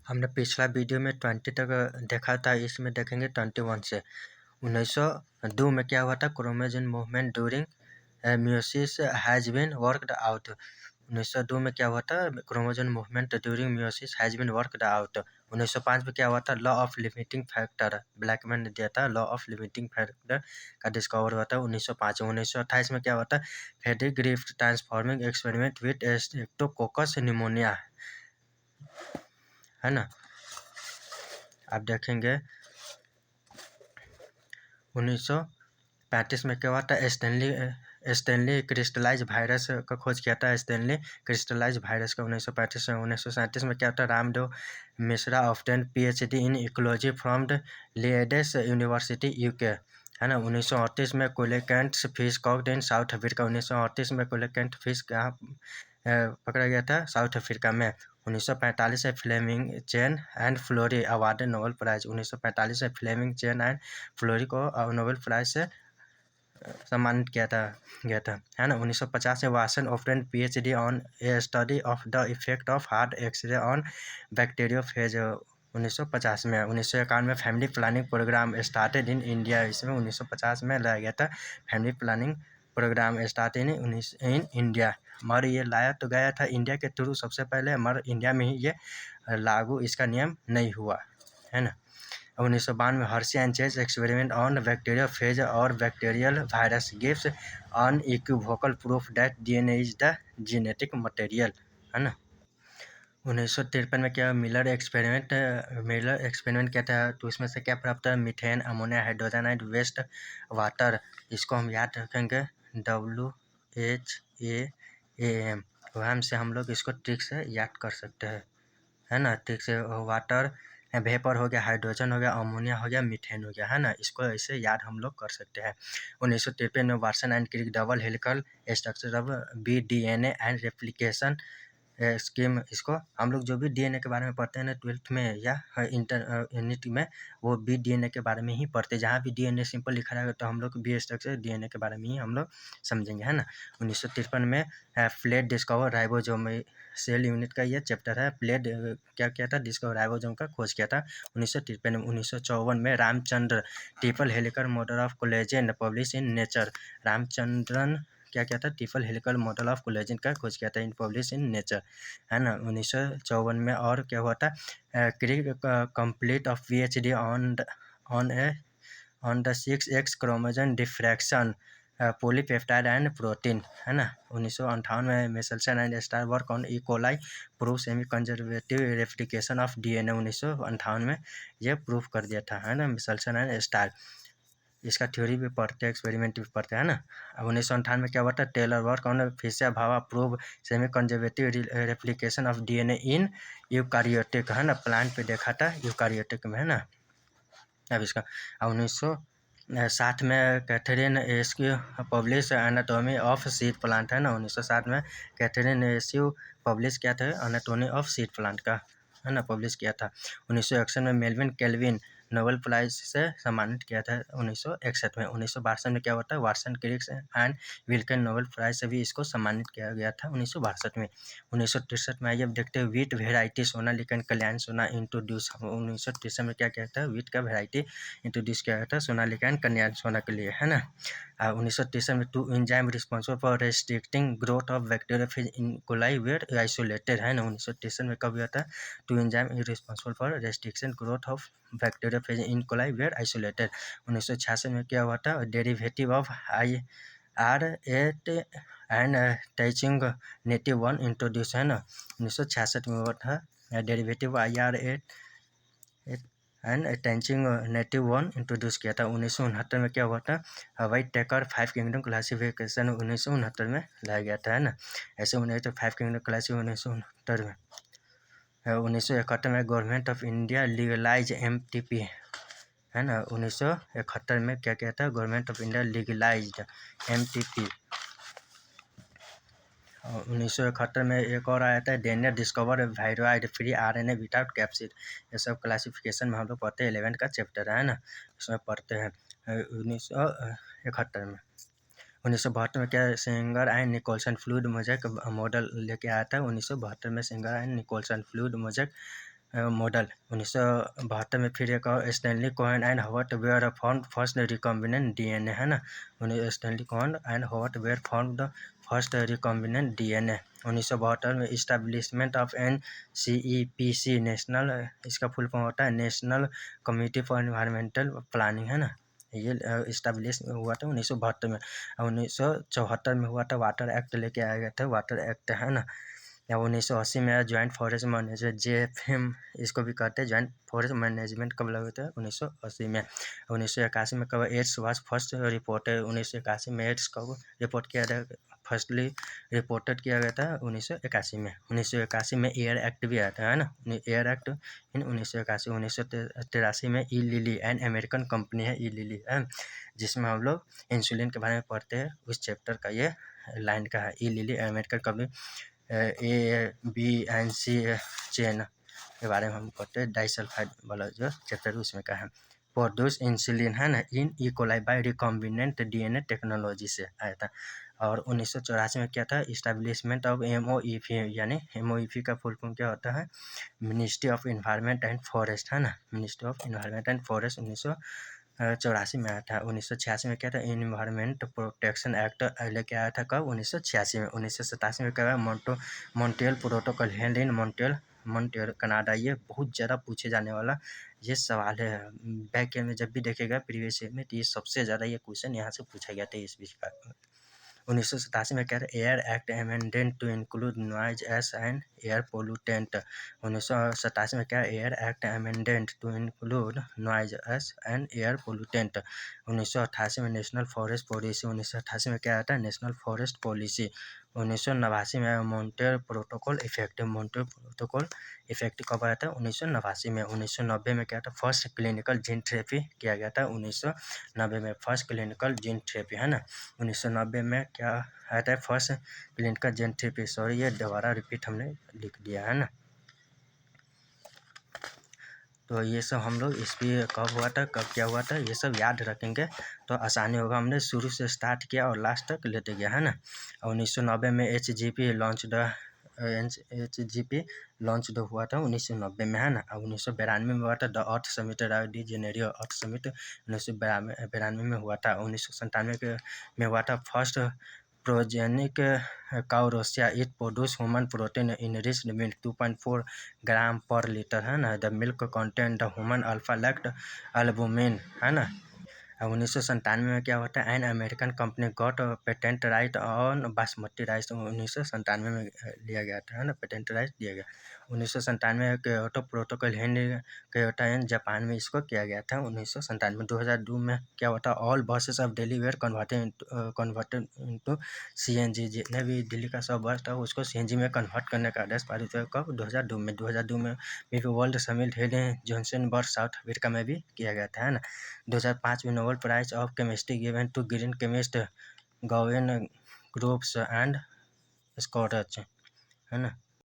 हमने पिछला वीडियो में 20 तक देखा था, इसमें देखेंगे 21 से। 1902 में क्या हुआ था? Chromosome movement during meiosis has been worked out. 1902 में क्या हुआ था? Chromosome movement during meiosis has been worked out. 1905 में क्या हुआ था? Law of limiting factor, Blackman ने दिया था। लॉ ऑफ लिमिटिंग फैक्टर का डिस्कवर हुआ था 1905। 1928 में क्या हुआ था? Frederick Griffith transforming experiment with streptococcus pneumonia, है ना। आप देखेंगे 1935 में क्या हुआ था? स्टेनली क्रिस्टलाइज वायरस का खोज किया था। स्टेनली क्रिस्टलाइज वायरस का 1935 में। 1937 में क्या होता है? Ramdev Mishra obtain PhD in ecology from the Leeds university UK, है ना। 1938 में coelacanth fish caught in South Africa. 1938 में कोलेकेंट फिश कहाँ पकड़ा गया था? साउथ अफ्रीका में। 1945 से Fleming Chain and Florey awarded Nobel Prize. 1945 से फ्लेमिंग चेन एंड फ्लोरी को नोबेल प्राइज से सम्मानित किया गया था, है ना। 1950 में Watson obtained PhD on a study of the effect of hard X ray on bacteriophage. 1950 में। 1951 में family planning programme started in India. इसमें 1950 में लाया गया था family planning programme start in India. मगर ये लाया तो गया था इंडिया के थ्रू सबसे पहले, मगर इंडिया में ही ये लागू इसका नियम नहीं हुआ, है ना। 1952 में Hershey and Chase experiment on bacteriophage और bacterial virus gives unequivocal proof that DNA is the genetic material, है ना। 1953 में क्या मिलर एक्सपेरिमेंट क्या था? तो इसमें से क्या प्राप्त है? Methane, ammonia, hydrogen and waste water. इसको हम याद रखेंगे WHAAM। वहाँ से हम लोग इसको ट्रिक से याद कर सकते हैं, है ना। ट्रिक से वाटर वेपर हो गया, हाइड्रोजन हो गया, अमोनिया हो गया, मीथेन हो गया, है ना। इसको ऐसे याद हम लोग कर सकते हैं। 1953 में Watson and Crick double helical structure of BDNA and replication scheme. इसको हम लोग जो भी DNA के बारे में पढ़ते हैं ना 12th में या इंटरमीडिएट में, वो BDNA के बारे में ही पढ़ते हैं। जहाँ भी DNA सिंपल लिखा रहेगा तो हम लोग B स्ट्रक्चर DNA के बारे में ही हम लोग समझेंगे, है ना। 1953 में Palade discover ribosome, cell unit का ये चैप्टर है। प्लेट क्या किया था? डिस्कवर राइबोसोम का खोज किया था 1953 में। 1954 में Ramchandra triple helical model of collagen publish in nature. Ramachandran क्या था? Triple helical model of collagen का खोज किया था, इन पब्लिश इन नेचर, है ना। 1954 में और क्या हुआ था? Crick complete of PhD on the 6X chromosome diffraction polypeptide and protein, है ना। 1958 में Meselson and Stahl work on E coli prove semi conservative replication of DNA। 1958 में ये प्रूफ कर दिया था, है ना, मिशेल्सन एंड स्टार। इसका थ्योरी भी पढ़ते हैं, एक्सपेरिमेंट भी पढ़ते हैं, है ना। अब 1958 में क्या हुआ था? Taylor work on Vicia faba prove semi conservative replication of DNA in eukaryotic, है ना। प्लांट पे देखा था यूकारियोटिक में, है ना। अब इसका 1960 में Katherine Esau publish anatomy of seed plant, है ना। 1960 में कैथरीन एस्क्यू पब्लिश किया था एनाटॉमी ऑफ सीड प्लांट का, है ना, पब्लिश किया था। 1961 में मेल्विन केल्विन नोबेल प्राइज से सम्मानित किया था 1961 में। 1962 में क्या होता है? Watson Crick's and Wilkins Nobel prize से भी इसको सम्मानित किया गया था 1962 में। 1963 में आइए अब देखते हैं वीट वेराइटी सोनालिकन कल्याण सोना इंट्रोड्यूस। 1963 में क्या किया था? वीट का वेराइटी इंट्रोड्यूस किया गया था सोनालिकन कल्याण सोना के लिए, है ना। 1963 में 2 enzyme responsible for restricting growth of bacteriophage in coli were isolated, है ना। 1963 में कब हुआ था? 2 enzyme responsible for restriction growth of bacteriophage in coli were isolated. 1966 में क्या हुआ था? Derivative of IR8 and Taichung native 1 introduce, है ना। 1966 में हुआ था derivative IR8 and attaching native 1 introduce किया था। 1969 में क्या हुआ था? हवाई टेकर 5 किंगडम क्लासिफिकेशन 1969 में लाया गया था, है ना। ऐसे होने तो 5 किंगडम क्लासिफिकेशन 1969 में। 1971 में government of India legalise MTP, है ना। 1971 में क्या किया था? Government of India legalised MTP। 1971 में एक और आया था Diener discover viroid free RNA without capsid. ये सब क्लासिफिकेशन में हम लोग पढ़ते हैं, 11 का चैप्टर है ना, इसमें पढ़ते हैं। 1971 में 1972 में क्या? Singer and Nicolson fluid mosaic model लेके आया था 1972 में। Singer and Nicolson fluid mosaic model 1972 में फिर एक और Stanley Cohen and Howard were found first recombinant DNA, है ना। Stanley Cohen and Howard were found the first recombinant DNA. 1972 में इस्टेब्लिशमेंट ऑफ NCEPC, नेशनल, इसका फुल फॉर्म होता है National Committee for Environmental Planning, है ना। ये इस्टेब्लिश हुआ था 1972 में। 1974 में हुआ था वाटर एक्ट लेके आया गया था, वाटर एक्ट, है ना। या 1980 में ज्वाइंट फॉरेस्ट मैनेजमेंट, JFM इसको भी कहते हैं, ज्वाइंट फॉरेस्ट मैनेजमेंट कब लगा था? 1980 में। 1981 में कब एड्स वाज फर्स्ट रिपोर्टेड? 1981 में एड्स कब रिपोर्ट किया गया? फर्स्टली रिपोर्टेड किया गया था 1981 में। 1981 में एयर एक्ट भी आया था, है ना। Air act in 1981। 1983 में ई लिली एंड अमेरिकन कंपनी है, ई लिली, है, जिसमें हम लोग इंसुलिन के बारे में पढ़ते हैं, उस चैप्टर का ये लाइन का है, Eli Lilly American company. A, B and C chain के बारे में हम पढ़ते हैं, डाइसल्फाइड वाला जो चैप्टर उसमें का है। प्रोड्यूस इंसुलिन, है ना, in E coli by recombinant DNA technology से आया था। और 1984 में क्या था? इस्टेब्लिशमेंट ऑफ MOEP, यानी MOEP का फुल फॉर्म क्या होता है? Ministry of environment and forest, है ना, ministry of environment and forest 1984 में आया था। 1986 में क्या था? इन्वायरमेंट प्रोटेक्शन एक्ट लेके आया था, कब? 1986 में। 1987 में क्या है? Montreal protocol held in Montreal Canada. ये बहुत ज़्यादा पूछे जाने वाला ये सवाल है, बैक ईयर में जब भी देखेगा प्रीवियस ईयर में, तो ये सबसे ज़्यादा ये क्वेश्चन यहाँ से पूछा गया था इस बीच का। 1987 में क्या है? Air Act amended to include noise as an air pollutant. 1987 में क्या है? Air Act amended to include noise as an air pollutant. 1988 में नेशनल फॉरेस्ट पॉलिसी। 1988 में क्या आता है? National forest policy. 1989 में Montreal protocol effective. Montreal protocol effective कब आया था? 1989 में। 1990 में क्या था? फर्स्ट क्लिनिकल जीन थेरेपी किया गया था, 1990 में फर्स्ट क्लिनिकल जीन थेरेपी, है ना। 1990 में क्या आता है? First clinical gene therapy. Sorry, ये दोबारा रिपीट हमने लिख दिया, है ना। तो ये सब हम लोग इस पर कब हुआ था, कब क्या हुआ था, ये सब याद रखेंगे तो आसानी होगा। हमने शुरू से स्टार्ट किया और लास्ट तक लेते गया, है ना। 1990 में HGP हुआ था 1990 में, है ना। 1992 में हुआ था the earth summit, de Janeiro earth summit 1992 में हुआ था। 1997 में हुआ था first progenic cow Rosie, it produce human protein in rich milk 2.4 gram per litre, है ना। The milk content the human alpha lactalbumin, है ना। 1997 में क्या होता है? An American company got patent right on basmati rice. 1997 में लिया गया था, है ना, पेटेंट राइट दिया गया। 1997 क्योटो प्रोटोकॉल क्योटो जापान में इसको किया गया था 1997। 2002 में क्या होता है? All buses of Delhi were converted into CNG। जितने भी दिल्ली का सब बस था उसको CNG में कन्वर्ट करने का आदेश पारित हुआ, कब? 2002 में। 2002 में world summit held in Johannesburg South Africa में भी किया गया था, है ना। 2005 में Nobel prize of chemistry given to green chemist Chauvin Grubbs and Schrock, है ना।